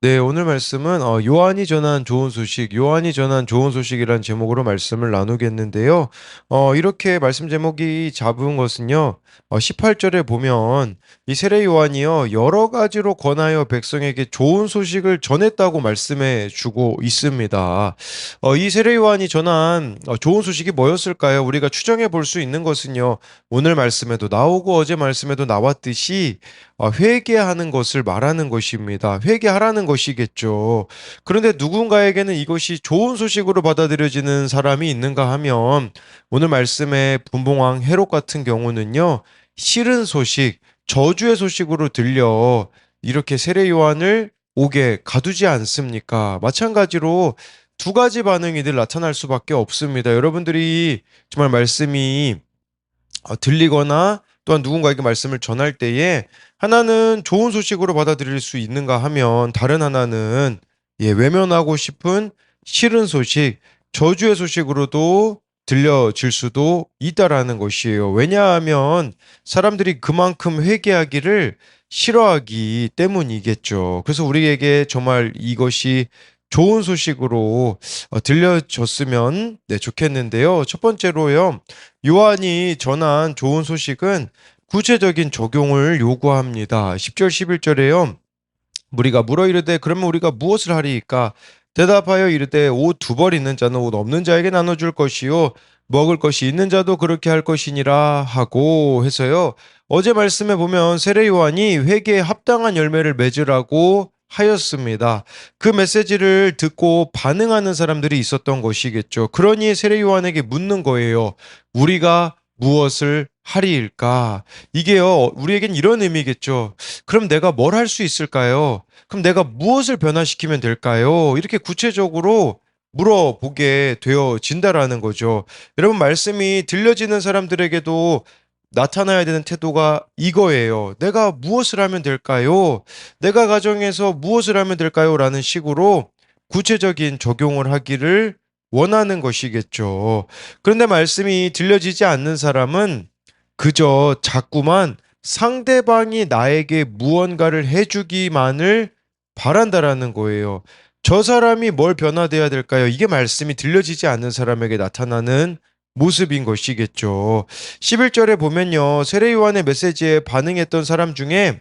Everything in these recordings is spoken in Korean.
네, 오늘 말씀은 요한이 전한 좋은 소식, 요한이 전한 좋은 소식이란 제목으로 말씀을 나누겠는데요. 이렇게 말씀 제목이 잡은 것은요, 18절에 보면 이 세례 요한이요, 여러 가지로 권하여 백성에게 좋은 소식을 전했다고 말씀해 주고 있습니다. 이 세례 요한이 전한 좋은 소식이 뭐였을까요? 우리가 추정해 볼 수 있는 것은요, 오늘 말씀에도 나오고 어제 말씀에도 나왔듯이 회개하는 것을 말하는 것입니다. 회개하라는 것이겠죠. 그런데 누군가에게는 이것이 좋은 소식으로 받아들여지는 사람이 있는가 하면 오늘 말씀의 분봉왕 헤롯 같은 경우는요. 싫은 소식, 저주의 소식으로 들려 이렇게 세례 요한을 옥에 가두지 않습니까? 마찬가지로 두 가지 반응이 늘 나타날 수밖에 없습니다. 여러분들이 정말 말씀이 들리거나 또한 누군가에게 말씀을 전할 때에 하나는 좋은 소식으로 받아들일 수 있는가 하면 다른 하나는 외면하고 싶은 싫은 소식, 저주의 소식으로도 들려질 수도 있다라는 것이에요. 왜냐하면 사람들이 그만큼 회개하기를 싫어하기 때문이겠죠. 그래서 우리에게 정말 이것이 좋은 소식으로 들려졌으면 좋겠는데요. 첫 번째로요. 요한이 전한 좋은 소식은 구체적인 적용을 요구합니다. 10절 11절에요. 무리가 물어 이르되 그러면 우리가 무엇을 하리이까? 대답하여 이르되 옷 두 벌 있는 자는 옷 없는 자에게 나눠줄 것이요 먹을 것이 있는 자도 그렇게 할 것이니라 하고 해서요. 어제 말씀에 보면 세례 요한이 회개에 합당한 열매를 맺으라고 하였습니다. 그 메시지를 듣고 반응하는 사람들이 있었던 것이겠죠. 그러니 세례 요한에게 묻는 거예요. 우리가 무엇을 하리일까? 이게요, 우리에겐 이런 의미겠죠. 그럼 내가 뭘 할 수 있을까요? 그럼 내가 무엇을 변화시키면 될까요? 이렇게 구체적으로 물어보게 되어진다라는 거죠. 여러분, 말씀이 들려지는 사람들에게도 나타나야 되는 태도가 이거예요. 내가 무엇을 하면 될까요? 내가 가정에서 무엇을 하면 될까요? 라는 식으로 구체적인 적용을 하기를 원하는 것이겠죠. 그런데 말씀이 들려지지 않는 사람은 그저 자꾸만 상대방이 나에게 무언가를 해주기만을 바란다라는 거예요. 저 사람이 뭘 변화돼야 될까요? 이게 말씀이 들려지지 않는 사람에게 나타나는 모습인 것이겠죠. 11절에 보면요. 세례 요한의 메시지에 반응했던 사람 중에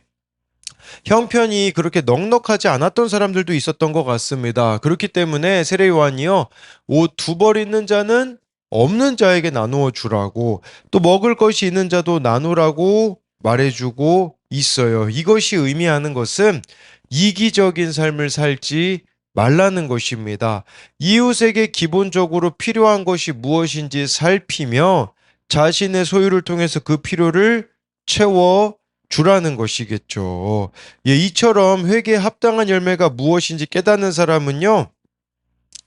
형편이 그렇게 넉넉하지 않았던 사람들도 있었던 것 같습니다. 그렇기 때문에 세례 요한이요. 옷 두 벌 있는 자는 없는 자에게 나누어 주라고 또 먹을 것이 있는 자도 나누라고 말해주고 있어요. 이것이 의미하는 것은 이기적인 삶을 살지 말라는 것입니다. 이웃에게 기본적으로 필요한 것이 무엇인지 살피며 자신의 소유를 통해서 그 필요를 채워 주라는 것이겠죠. 이처럼 회개에 합당한 열매가 무엇인지 깨닫는 사람은요,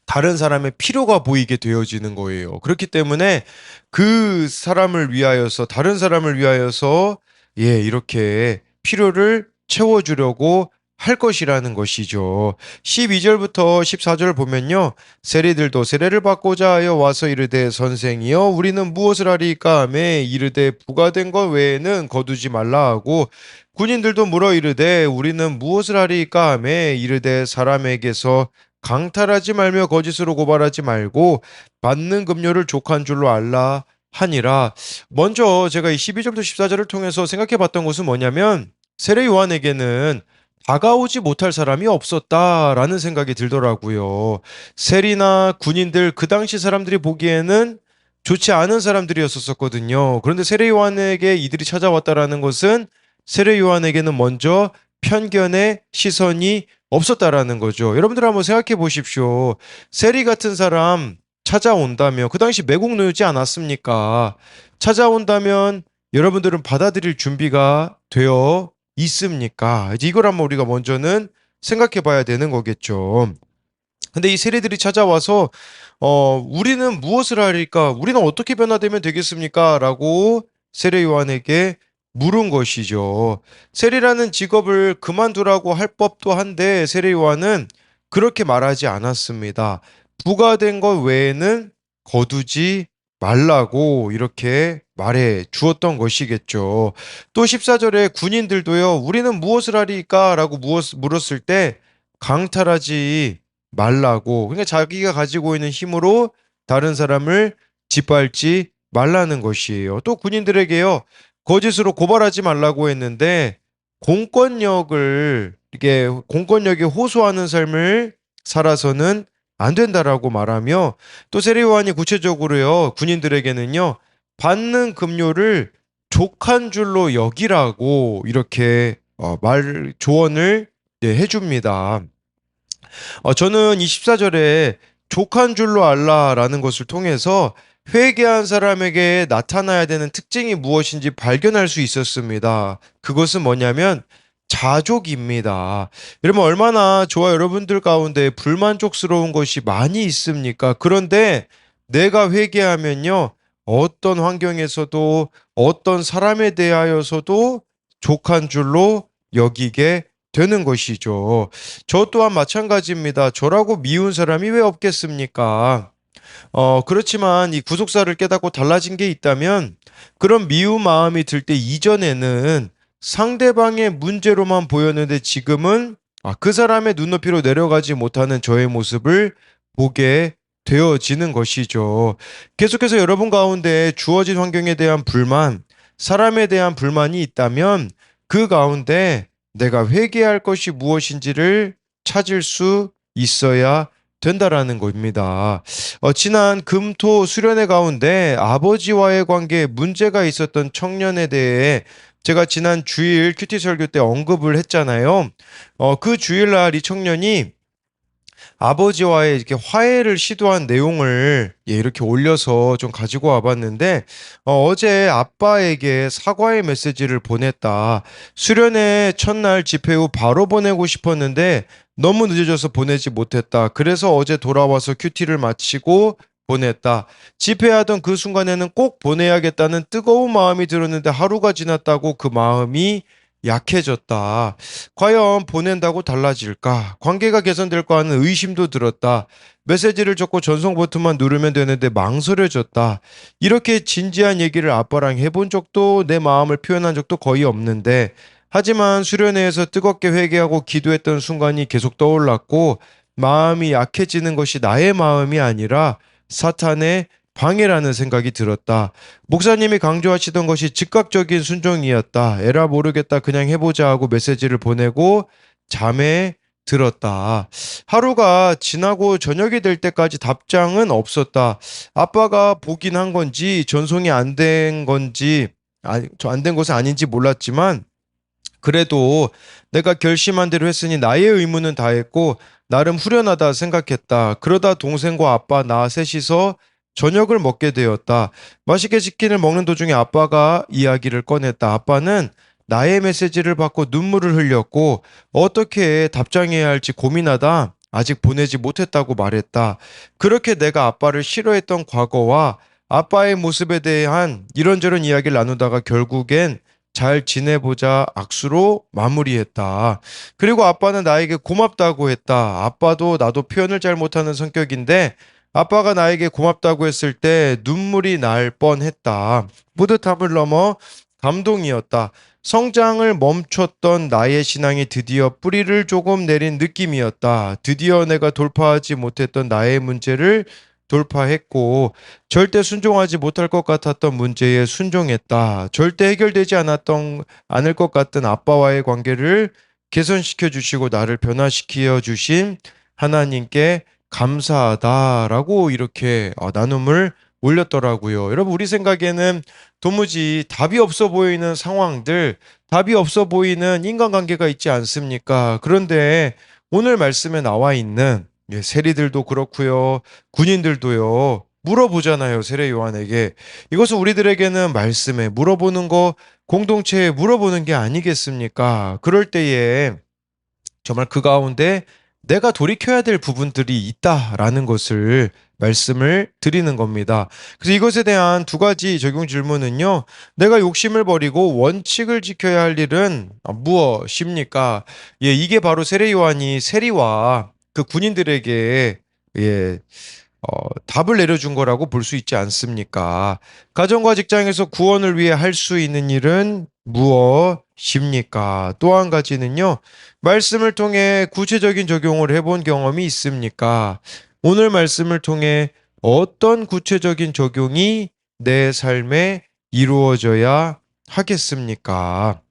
다른 사람의 필요가 보이게 되어지는 거예요. 그렇기 때문에 그 사람을 위하여서, 다른 사람을 위하여서, 이렇게 필요를 채워주려고 할 것이라는 것이죠. 12절부터 14절 보면요. 세리들도 세례를 받고자 하여 와서 이르되 선생이여 우리는 무엇을 하리까 하매 이르되 부과된 것 외에는 거두지 말라 하고 군인들도 물어 이르되 우리는 무엇을 하리까 하매 이르되 사람에게서 강탈하지 말며 거짓으로 고발하지 말고 받는 급료를 족한 줄로 알라 하니라. 먼저 제가 이 12절부터 14절을 통해서 생각해 봤던 것은 뭐냐면 세례 요한에게는 다가오지 못할 사람이 없었다라는 생각이 들더라고요. 세리나 군인들 그 당시 사람들이 보기에는 좋지 않은 사람들이었었거든요. 그런데 세례 요한에게 이들이 찾아왔다라는 것은 세례 요한에게는 먼저 편견의 시선이 없었다라는 거죠. 여러분들 한번 생각해 보십시오. 세리 같은 사람 찾아온다면 그 당시 매국 노예지 않았습니까? 찾아온다면 여러분들은 받아들일 준비가 되어 있습니까? 이제 이걸 한번 우리가 먼저는 생각해 봐야 되는 거겠죠. 근데 이 세리들이 찾아와서 우리는 무엇을 하리까? 우리는 어떻게 변화되면 되겠습니까? 라고 세례 요한에게 물은 것이죠. 세리라는 직업을 그만두라고 할 법도 한데 세례 요한은 그렇게 말하지 않았습니다. 부과된 것 외에는 거두지 말라고 이렇게 말해 주었던 것이겠죠. 또 14절에 군인들도요, 우리는 무엇을 하리까? 라고 물었을 때 강탈하지 말라고. 그러니까 자기가 가지고 있는 힘으로 다른 사람을 짓밟지 말라는 것이에요. 또 군인들에게요, 거짓으로 고발하지 말라고 했는데 공권력을 이게 공권력에 호소하는 삶을 살아서는 안 된다라고 말하며, 또 세례요한이 구체적으로요, 군인들에게는요, 받는 급료를 족한 줄로 여기라고 이렇게 조언을 해줍니다. 저는 이 14절에 족한 줄로 알라라는 것을 통해서 회개한 사람에게 나타나야 되는 특징이 무엇인지 발견할 수 있었습니다. 그것은 뭐냐면 자족입니다. 여러분, 얼마나 저와 여러분들 가운데 불만족스러운 것이 많이 있습니까? 그런데 내가 회개하면요, 어떤 환경에서도 어떤 사람에 대하여서도 족한 줄로 여기게 되는 것이죠. 저 또한 마찬가지입니다. 저라고 미운 사람이 왜 없겠습니까? 그렇지만 이 구속사를 깨닫고 달라진 게 있다면, 그런 미운 마음이 들 때 이전에는 상대방의 문제로만 보였는데 지금은 그 사람의 눈높이로 내려가지 못하는 저의 모습을 보게 되어지는 것이죠. 계속해서 여러분 가운데 주어진 환경에 대한 불만, 사람에 대한 불만이 있다면 그 가운데 내가 회개할 것이 무엇인지를 찾을 수 있어야 된다라는 겁니다. 지난 금토 수련회 가운데 아버지와의 관계에 문제가 있었던 청년에 대해 제가 지난 주일 큐티 설교 때 언급을 했잖아요. 그 주일날 이 청년이 아버지와의 이렇게 화해를 시도한 내용을 이렇게 올려서 좀 가지고 와봤는데, 어제 아빠에게 사과의 메시지를 보냈다. 수련회 첫날 집회 후 바로 보내고 싶었는데 너무 늦어져서 보내지 못했다. 그래서 어제 돌아와서 큐티를 마치고 보냈다. 집회하던 그 순간에는 꼭 보내야겠다는 뜨거운 마음이 들었는데 하루가 지났다고 그 마음이 약해졌다. 과연 보낸다고 달라질까? 관계가 개선될까 하는 의심도 들었다. 메시지를 적고 전송 버튼만 누르면 되는데 망설여졌다. 이렇게 진지한 얘기를 아빠랑 해본 적도, 내 마음을 표현한 적도 거의 없는데, 하지만 수련회에서 뜨겁게 회개하고 기도했던 순간이 계속 떠올랐고, 마음이 약해지는 것이 나의 마음이 아니라 사탄의 방해라는 생각이 들었다. 목사님이 강조하시던 것이 즉각적인 순종이었다. 에라 모르겠다, 그냥 해보자 하고 메시지를 보내고 잠에 들었다. 하루가 지나고 저녁이 될 때까지 답장은 없었다. 아빠가 보긴 한 건지 전송이 안 된 건지, 안 된 것은 아닌지 몰랐지만, 그래도 내가 결심한 대로 했으니 나의 의무는 다했고 나름 후련하다 생각했다. 그러다 동생과 아빠 나 셋이서 저녁을 먹게 되었다. 맛있게 치킨을 먹는 도중에 아빠가 이야기를 꺼냈다. 아빠는 나의 메시지를 받고 눈물을 흘렸고 어떻게 답장해야 할지 고민하다 아직 보내지 못했다고 말했다. 그렇게 내가 아빠를 싫어했던 과거와 아빠의 모습에 대한 이런저런 이야기를 나누다가 결국엔 잘 지내보자 악수로 마무리했다. 그리고 아빠는 나에게 고맙다고 했다. 아빠도 나도 표현을 잘 못하는 성격인데 아빠가 나에게 고맙다고 했을 때 눈물이 날 뻔했다. 뿌듯함을 넘어 감동이었다. 성장을 멈췄던 나의 신앙이 드디어 뿌리를 조금 내린 느낌이었다. 드디어 내가 돌파하지 못했던 나의 문제를 돌파했고, 절대 순종하지 못할 것 같았던 문제에 순종했다. 절대 해결되지 않을 것 같던 아빠와의 관계를 개선시켜 주시고 나를 변화시켜 주신 하나님께 감사하다라고 이렇게 나눔을 올렸더라고요. 여러분, 우리 생각에는 도무지 답이 없어 보이는 상황들, 답이 없어 보이는 인간관계가 있지 않습니까? 그런데 오늘 말씀에 나와 있는 세리들도 그렇고요, 군인들도요, 물어보잖아요, 세례 요한에게. 이것은 우리들에게는 말씀에 물어보는 거, 공동체에 물어보는 게 아니겠습니까? 그럴 때에 정말 그 가운데 내가 돌이켜야 될 부분들이 있다라는 것을 말씀을 드리는 겁니다. 그래서 이것에 대한 두 가지 적용 질문은요, 내가 욕심을 버리고 원칙을 지켜야 할 일은 무엇입니까? 이게 바로 세례 요한이 세리와 그 군인들에게 답을 내려준 거라고 볼 수 있지 않습니까? 가정과 직장에서 구원을 위해 할 수 있는 일은 무엇입니까? 또 한 가지는요, 말씀을 통해 구체적인 적용을 해본 경험이 있습니까? 오늘 말씀을 통해 어떤 구체적인 적용이 내 삶에 이루어져야 하겠습니까?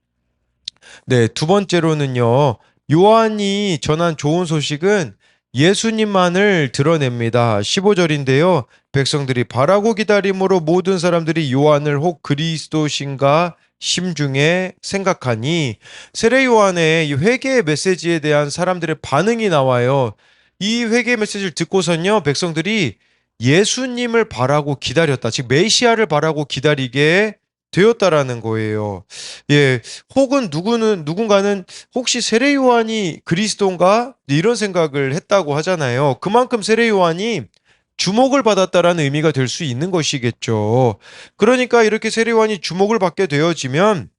네, 두 번째로는요, 요한이 전한 좋은 소식은 예수님만을 드러냅니다. 15절인데요. 백성들이 바라고 기다림으로 모든 사람들이 요한을 혹 그리스도신가 심중에 생각하니 세례 요한의 이 회개의 메시지에 대한 사람들의 반응이 나와요. 이 회개 메시지를 듣고선요, 백성들이 예수님을 바라고 기다렸다. 즉 메시아를 바라고 기다리게 되었다라는 거예요. 예, 혹은 누군가는 혹시 세례 요한이 그리스도인가? 이런 생각을 했다고 하잖아요. 그만큼 세례 요한이 주목을 받았다라는 의미가 될 수 있는 것이겠죠. 그러니까 이렇게 세례 요한이 주목을 받게 되어지면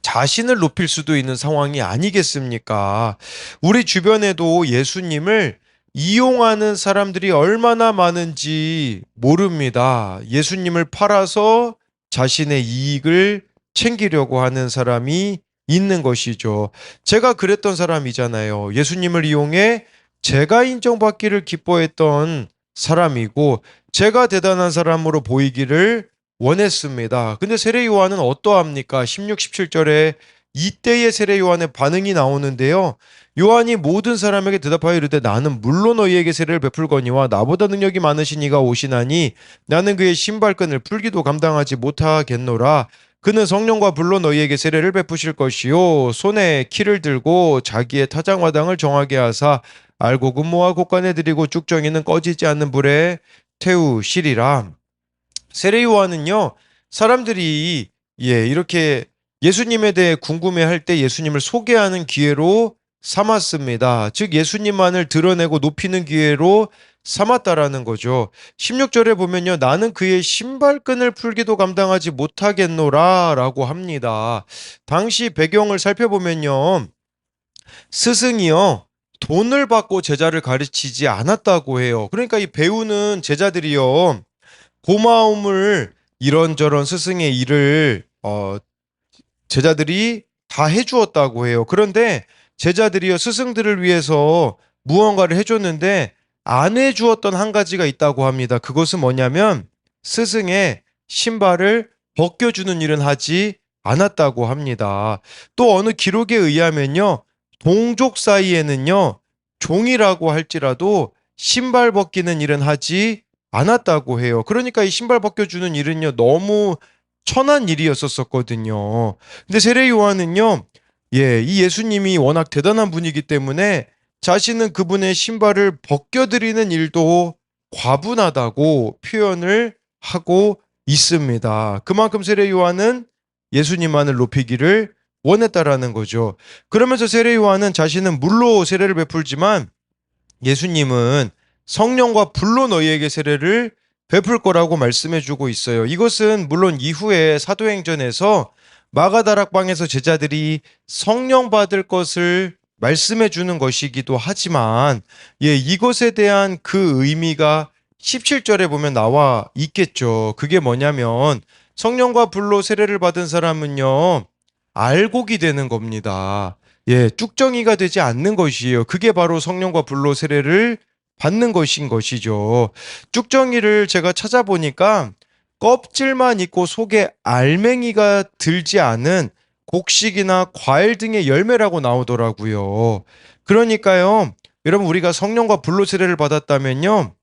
자신을 높일 수도 있는 상황이 아니겠습니까? 우리 주변에도 예수님을 이용하는 사람들이 얼마나 많은지 모릅니다. 예수님을 팔아서 자신의 이익을 챙기려고 하는 사람이 있는 것이죠. 제가 그랬던 사람이잖아요. 예수님을 이용해 제가 인정받기를 기뻐했던 사람이고, 제가 대단한 사람으로 보이기를 원했습니다. 근데 세례 요한은 어떠합니까? 16, 17절에 이때의 세례 요한의 반응이 나오는데요. 요한이 모든 사람에게 대답하여 이르되 나는 물론 너희에게 세례를 베풀거니와 나보다 능력이 많으신 이가 오시나니 나는 그의 신발끈을 풀기도 감당하지 못하겠노라. 그는 성령과 불로 너희에게 세례를 베푸실 것이요 손에 키를 들고 자기의 타작마당을 정하게 하사 알고 군모와 곡간에 드리고 쭉정이는 꺼지지 않는 불에 태우시리라. 세례 요한은요, 사람들이 이렇게 예수님에 대해 궁금해할 때 예수님을 소개하는 기회로 삼았습니다. 즉 예수님만을 드러내고 높이는 기회로 삼았다라는 거죠. 16절에 보면요, 나는 그의 신발끈을 풀기도 감당하지 못하겠노라라고 합니다. 당시 배경을 살펴보면요, 스승이요, 돈을 받고 제자를 가르치지 않았다고 해요. 그러니까 이 배우는 제자들이요, 고마움을 이런저런 스승의 일을 제자들이 다 해주었다고 해요. 그런데 제자들이요 스승들을 위해서 무언가를 해줬는데 안 해주었던 한 가지가 있다고 합니다. 그것은 뭐냐면 스승의 신발을 벗겨주는 일은 하지 않았다고 합니다. 또 어느 기록에 의하면요, 동족 사이에는요, 종이라고 할지라도 신발 벗기는 일은 하지 않았다고 해요. 그러니까 이 신발 벗겨주는 일은요, 너무 천한 일이었었거든요. 근데 세례 요한은요, 이 예수님이 워낙 대단한 분이기 때문에 자신은 그분의 신발을 벗겨드리는 일도 과분하다고 표현을 하고 있습니다. 그만큼 세례 요한은 예수님만을 높이기를 원했다라는 거죠. 그러면서 세례 요한은 자신은 물로 세례를 베풀지만 예수님은 성령과 불로 너희에게 세례를 베풀 거라고 말씀해 주고 있어요. 이것은 물론 이후에 사도행전에서 마가다락방에서 제자들이 성령 받을 것을 말씀해 주는 것이기도 하지만 이것에 대한 그 의미가 17절에 보면 나와 있겠죠. 그게 뭐냐면 성령과 불로 세례를 받은 사람은요, 알곡이 되는 겁니다. 쭉정이가 되지 않는 것이에요. 그게 바로 성령과 불로 세례를 받는 것인 것이죠. 쭉정이를 제가 찾아보니까 껍질만 있고 속에 알맹이가 들지 않은 곡식이나 과일 등의 열매라고 나오더라고요. 그러니까요, 여러분 우리가 성령과 불로 세례를 받았다면요,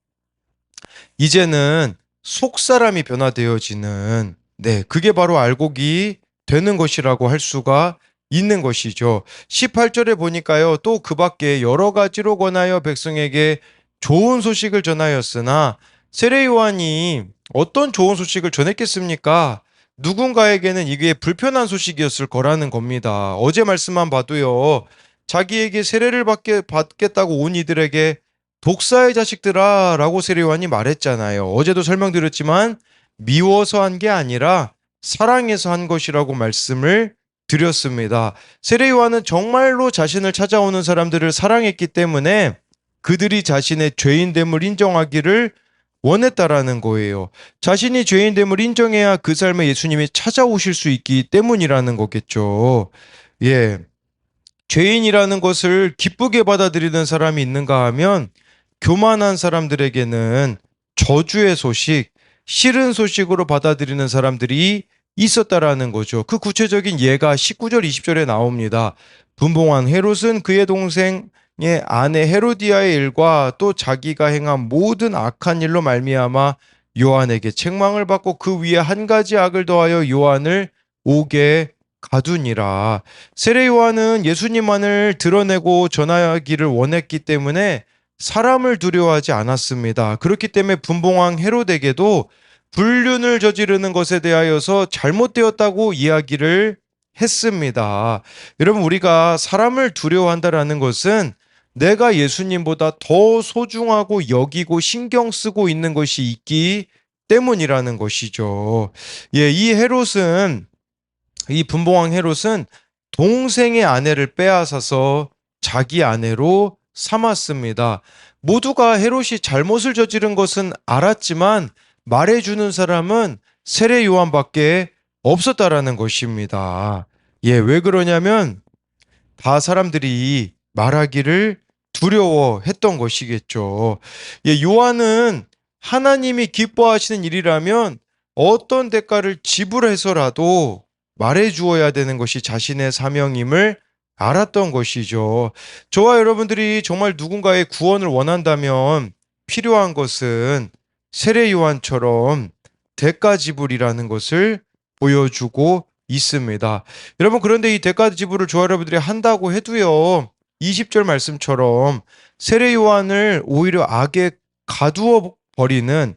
이제는 속사람이 변화되어지는, 그게 바로 알곡이 되는 것이라고 할 수가 있는 것이죠. 18절에 보니까요, 또 그 밖에 여러 가지로 권하여 백성에게 좋은 소식을 전하였으나 세례 요한이 어떤 좋은 소식을 전했겠습니까? 누군가에게는 이게 불편한 소식이었을 거라는 겁니다. 어제 말씀만 봐도요, 자기에게 세례를 받겠다고 온 이들에게 독사의 자식들아 라고 세례 요한이 말했잖아요. 어제도 설명드렸지만 미워서 한 게 아니라 사랑해서 한 것이라고 말씀을 드렸습니다. 세례 요한은 정말로 자신을 찾아오는 사람들을 사랑했기 때문에 그들이 자신의 죄인됨을 인정하기를 원했다라는 거예요. 자신이 죄인됨을 인정해야 그 삶에 예수님이 찾아오실 수 있기 때문이라는 거겠죠. 예. 죄인이라는 것을 기쁘게 받아들이는 사람이 있는가 하면 교만한 사람들에게는 저주의 소식, 싫은 소식으로 받아들이는 사람들이 있었다라는 거죠. 그 구체적인 예가 19절, 20절에 나옵니다. 분봉한 헤롯은 그의 동생의 아내 헤로디아의 일과 또 자기가 행한 모든 악한 일로 말미암아 요한에게 책망을 받고 그 위에 한 가지 악을 더하여 요한을 옥에 가두니라. 세례 요한은 예수님만을 드러내고 전하기를 원했기 때문에 사람을 두려워하지 않았습니다. 그렇기 때문에 분봉왕 헤롯에게도 불륜을 저지르는 것에 대하여서 잘못되었다고 이야기를 했습니다. 여러분, 우리가 사람을 두려워한다라는 것은 내가 예수님보다 더 소중하고 여기고 신경 쓰고 있는 것이 있기 때문이라는 것이죠. 예, 이 분봉왕 헤롯은 동생의 아내를 빼앗아서 자기 아내로 삼았습니다. 모두가 헤롯이 잘못을 저지른 것은 알았지만 말해주는 사람은 세례 요한밖에 없었다라는 것입니다. 예, 왜 그러냐면 다 사람들이 말하기를 두려워했던 것이겠죠. 예, 요한은 하나님이 기뻐하시는 일이라면 어떤 대가를 지불해서라도 말해 주어야 되는 것이 자신의 사명임을 알았던 것이죠. 저와 여러분들이 정말 누군가의 구원을 원한다면 필요한 것은 세례 요한처럼 대가 지불이라는 것을 보여주고 있습니다. 여러분, 그런데 이 대가 지불을 저와 여러분들이 한다고 해도요, 20절 말씀처럼 세례 요한을 오히려 악에 가두어 버리는,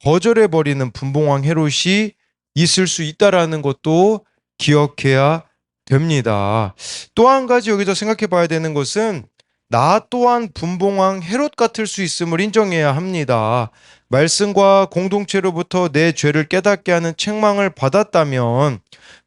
거절해 버리는 분봉왕 헤롯이 있을 수 있다라는 것도 기억해야 됩니다. 또 한 가지 여기서 생각해 봐야 되는 것은 나 또한 분봉왕 헤롯 같을 수 있음을 인정해야 합니다. 말씀과 공동체로부터 내 죄를 깨닫게 하는 책망을 받았다면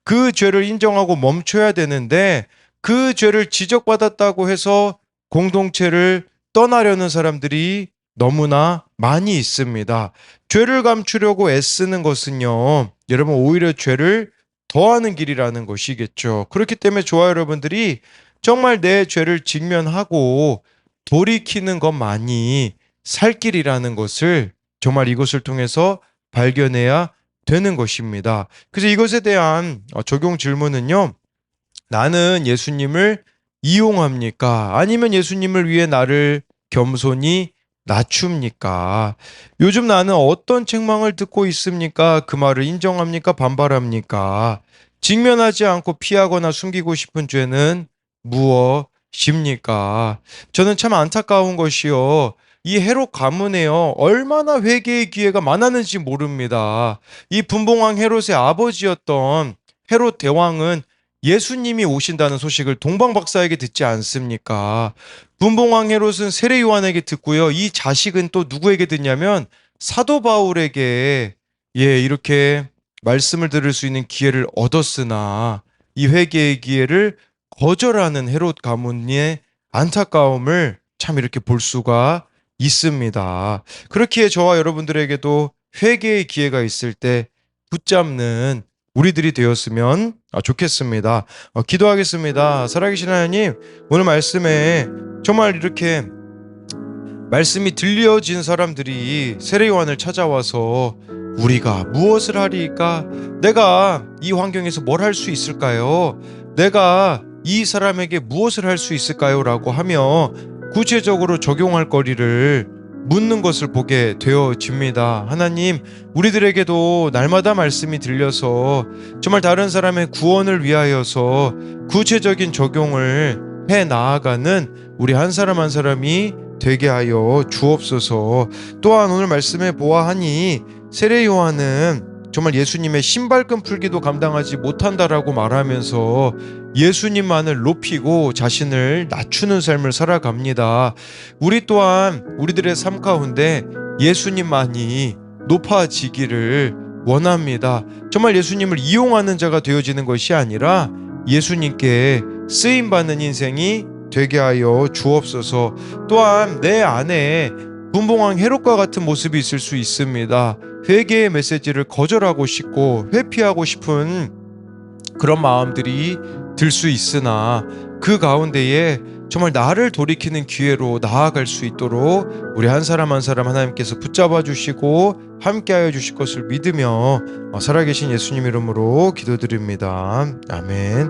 그 죄를 인정하고 멈춰야 되는데 그 죄를 지적받았다고 해서 공동체를 떠나려는 사람들이 너무나 많이 있습니다. 죄를 감추려고 애쓰는 것은요, 여러분, 오히려 죄를 더하는 길이라는 것이겠죠. 그렇기 때문에 저와 여러분들이 정말 내 죄를 직면하고 돌이키는 것만이 살 길이라는 것을 정말 이것을 통해서 발견해야 되는 것입니다. 그래서 이것에 대한 적용 질문은요, 나는 예수님을 이용합니까? 아니면 예수님을 위해 나를 겸손히 낮춥니까? 요즘 나는 어떤 책망을 듣고 있습니까? 그 말을 인정합니까? 반발합니까? 직면하지 않고 피하거나 숨기고 싶은 죄는 무엇입니까? 저는 참 안타까운 것이요. 이 헤롯 가문에요, 얼마나 회개의 기회가 많았는지 모릅니다. 이 분봉왕 헤롯의 아버지였던 헤롯 대왕은 예수님이 오신다는 소식을 동방박사에게 듣지 않습니까? 분봉왕 헤롯은 세례 요한에게 듣고요. 이 자식은 또 누구에게 듣냐면 사도 바울에게, 예, 이렇게 말씀을 들을 수 있는 기회를 얻었으나 이 회개의 기회를 거절하는 헤롯 가문의 안타까움을 참 이렇게 볼 수가 있습니다. 그렇기에 저와 여러분들에게도 회개의 기회가 있을 때 붙잡는 우리들이 되었으면 좋겠습니다. 기도하겠습니다. 살아계신 하나님, 오늘 말씀에 정말 이렇게 말씀이 들려진 사람들이 세례 요한을 찾아와서 우리가 무엇을 하리까? 내가 이 환경에서 뭘 할 수 있을까요? 내가 이 사람에게 무엇을 할 수 있을까요? 라고 하며 구체적으로 적용할 거리를 묻는 것을 보게 되어집니다. 하나님, 우리들에게도 날마다 말씀이 들려서 정말 다른 사람의 구원을 위하여서 구체적인 적용을 해 나아가는 우리 한 사람 한 사람이 되게 하여 주옵소서. 또한 오늘 말씀에 보아하니 세례 요한은 정말 예수님의 신발끈 풀기도 감당하지 못한다라고 말하면서 예수님만을 높이고 자신을 낮추는 삶을 살아갑니다. 우리 또한 우리들의 삶 가운데 예수님만이 높아지기를 원합니다. 정말 예수님을 이용하는 자가 되어지는 것이 아니라 예수님께 쓰임받는 인생이 되게 하여 주옵소서. 또한 내 안에 분봉왕 헤롯과 같은 모습이 있을 수 있습니다. 회개의 메시지를 거절하고 싶고 회피하고 싶은 그런 마음들이 들 수 있으나 그 가운데에 정말 나를 돌이키는 기회로 나아갈 수 있도록 우리 한 사람 한 사람 하나님께서 붙잡아 주시고 함께하여 주실 것을 믿으며 살아계신 예수님 이름으로 기도드립니다. 아멘.